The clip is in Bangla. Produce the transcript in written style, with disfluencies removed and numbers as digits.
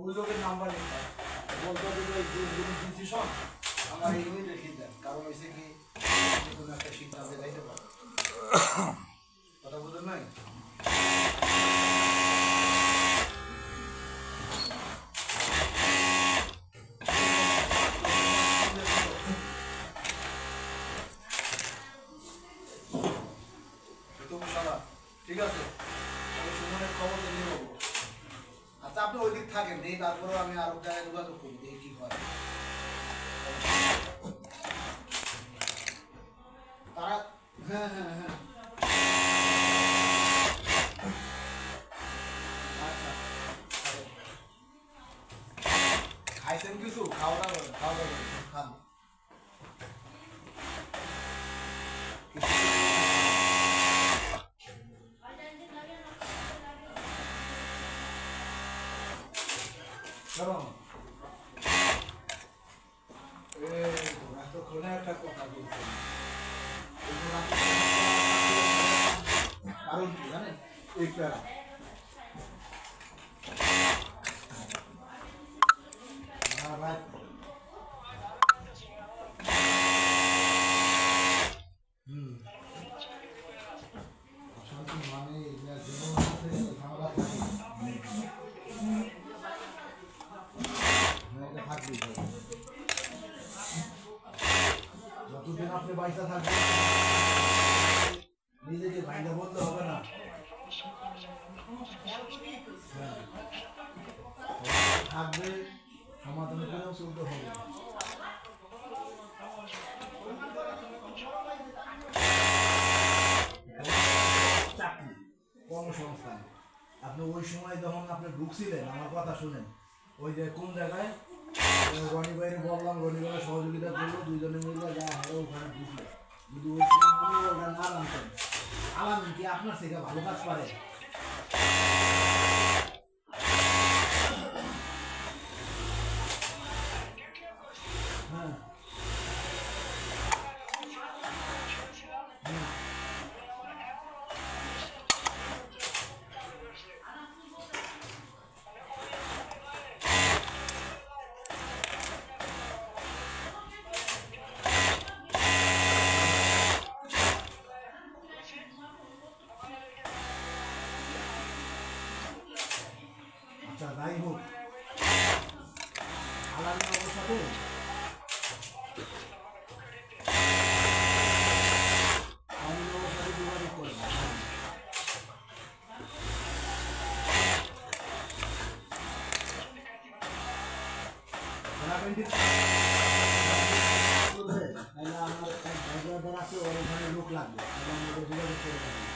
ওই লোকের নাম্বার নিতে বলতে হবে যে ডিসিশন আমার এই রেখে দেন, কারণ হয়েছে কি কোনো একটা সিদ্ধান্ত যাইতে পারে। কথা বুঝলেন নাই? ঠিক আছে, আমি সুমনের খবর নিয়ে নেবো। আচ্ছা আপনি ওই দিক থাকেন, এই তারপরেও আমি আরো জায়গায় যোগাযোগ করি, দেখি কি হয়। তারা হ্যাঁ হ্যাঁ হ্যাঁ আচ্ছা খাইছেন কিছু? খাওয়া দাওয়া খান। এতক্ষণে একটা কথা বলছেন, কারণ কি জানেন? এই প্যারা যতদিন আপনি বাইসা থাকবেন নিজেকে বাইন্দা বলতে হবে না, থাকবে সমাধান করেও চলতে হবে। চাকরি কর্মসংস্থান আপনি ওই সময় যখন আপনি ঢুকছিলেন, আমার কথা শুনেন, ওই যে কোন জায়গায় রনি ভাইয়ের বললাম, রনি ভাইয়ের সহযোগিতা করলো, দুইজনে মিলে যা হলো ওখানে ঢুকলো। কিন্তু ওই সময় ওখানে আলামতেন আলামিন কি আপনার থেকে ভালো কাজ পারে? হ্যাঁ আচ্ছা যাই হোক, আলামিন অবস্থা তো আমার এক ভাইজার আছে, ওর ওখানে লোক লাগবে, যোগাযোগ করে